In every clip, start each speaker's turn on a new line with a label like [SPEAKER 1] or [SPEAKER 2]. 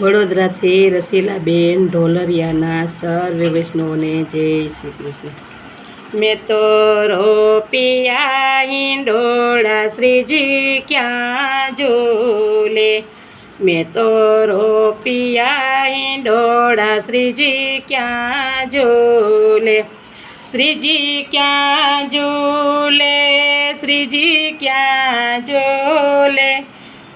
[SPEAKER 1] વડોદરાથી રસીલાબેન ઢોલરિયાના સર્વે વૈષ્ણવોને જય શ્રી કૃષ્ણ। મેં તો રોપિયા હિંડોળા શ્રીજી ક્યાં ઝૂલે, મેં તો રોપિયા હિંડોળા શ્રીજી ક્યાં ઝૂલે, શ્રીજી ક્યાં ઝૂલે, શ્રીજી ક્યાં ઝૂલે,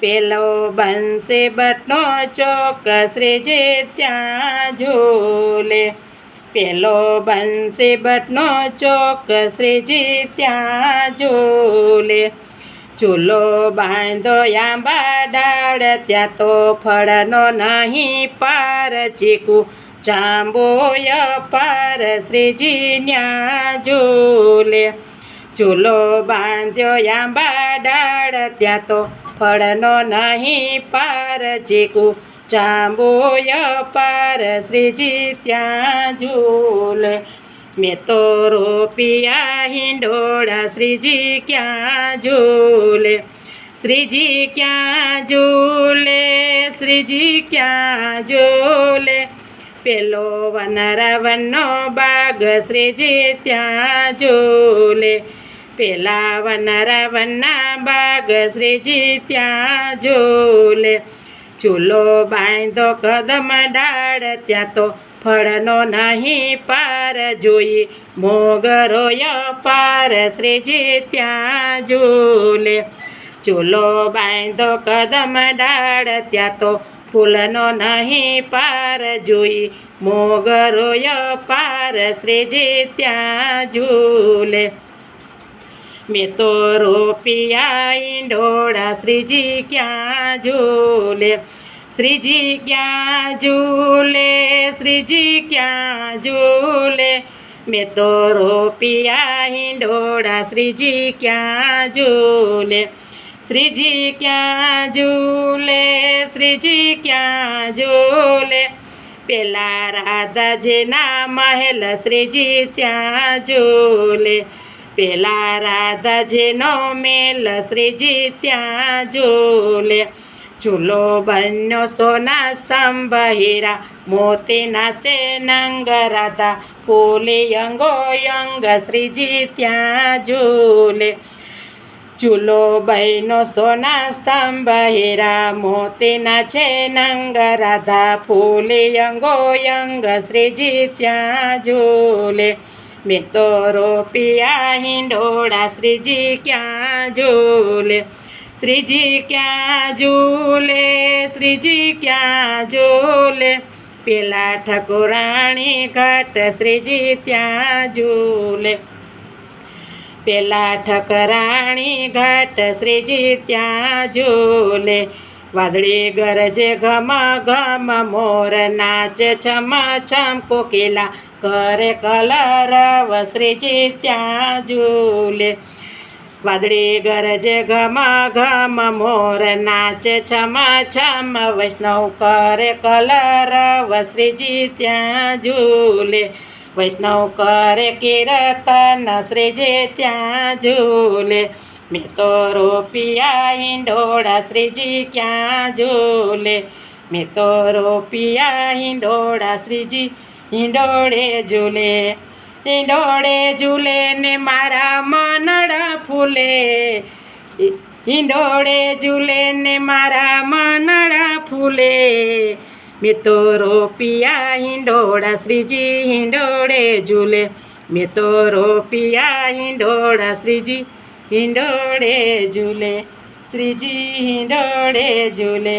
[SPEAKER 1] પેલો બનશે બટનો ચોક શ્રીજી ત્યાં ઝૂલે, પેલો બનશે બટનો ચોક શ્રીજી ત્યાં ઝૂલે, ચૂલો બાંધો આંબા ડાળ ત્યાં તો ફળનો નહીં પાર, ચીકુ જાંબુય પાર શ્રીજી ન્યા ઝૂલે, ચૂલો બાંધ્યો આંબા ડાળ ત્યાં તો ફળનો નહીં પાર, ચીકુ જાંબુય પાર શ્રીજી ત્યાં ઝૂલે, મેં તો રોપિયા હિંડોળા શ્રીજી ક્યાં ઝૂલે, શ્રીજી ક્યાં ઝૂલે, શ્રીજી ક્યાં ઝૂલે, પેલો વનરાવનનો બાગ શ્રીજી ત્યાં ઝૂલે, પેલા વનરાવનના બાગ શ્રીજી ત્યાં ઝૂલે, ચૂલો બાંધો કદમ ડાળ ત્યાં તો ફળનો નહીં પાર, જોઈ મોગરોય પાર શ્રીજી ત્યાં ઝૂલે, ચૂલો બાંધો કદમ ડાળ ત્યાં તો ફૂલનો નહીં પાર, જોઈ મોગરોય પાર શ્રીજી ત્યાં ઝૂલે, મેં તો રોપિયા હિંડોળા શ્રીજી ક્યાં ઝૂલે, શ્રીજી ક્યાં ઝૂલે, શ્રીજી ક્યાં ઝૂલે, મેં તો રોપિયા હિંડોળા શ્રીજી ક્યાં ઝૂલે, શ્રીજી ક્યાં ઝૂલે, શ્રીજી ક્યાં ઝૂલે, પેલા રાધાજીના મહેલ શ્રીજી ત્યાં ઝૂલે, પેલા રાધાજીનો મેલ શ્રીજી ત્યાં ઝૂલે, ચૂલો બન્યો સોના સ્તંભ હીરા મોતીના સેનંગ, રાધા ફૂલી અંગો અંગ શ્રીજી ત્યાં ઝૂલે, ચૂલો બન્યો સોના સ્તંભ હીરા મોતીના છે નંગ, રાધા ફૂલી અંગો અંગ શ્રીજી ત્યાં ઝૂલે, મેં તો રોપિયા હિંડોળા શ્રીજી ક્યાં ઝૂલે, શ્રીજી ક્યાં ઝૂલે, શ્રીજી ક્યાં ઝૂલે, પેલા ઠકુરાણી ઘાટ શ્રીજી ત્યાં ઝૂલે, પેલા ઠકરાણી ઘાટ શ્રીજી ત્યાં ઝૂલે, વાદળી ગરજે ઘમ ઘમ મોર નાચે છમ છમ, કોકિલા કરે કલરવ શ્રીજી ત્યાં ઝૂલે, વાદળી ગરજે ઘમ ઘમ મોર નાચે છમ છમ, વૈષ્ણવ કરે કલરવ શ્રીજી ત્યાં ઝૂલે, વૈષ્ણવ કરે કીર્તન શ્રીજી ત્યાં ઝૂલે, મેં તો રોપિયા હિંડોળા શ્રીજી ક્યાં ઝૂલે, મેં તો રોપિયા હિંડોળા શ્રીજી હિંડોળે ઝૂલે, હિંડોળે ઝૂલે ને મારા મનડા ફૂલે, હિંડોળે ઝૂલે ને મારા મનડા ફૂલે, મેં તો રોપિયા હિંડોળા શ્રીજી હિંડોળે ઝૂલે, મેં તો રોપિયા હિંડોળા શ્રીજી હિંડોળે ઝૂલે, શ્રીજી હિંડોળે ઝૂલે,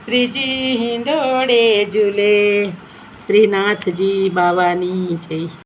[SPEAKER 1] શ્રીજી હિંડોળે ઝૂલે, શ્રીનાથજી બાવાની જય।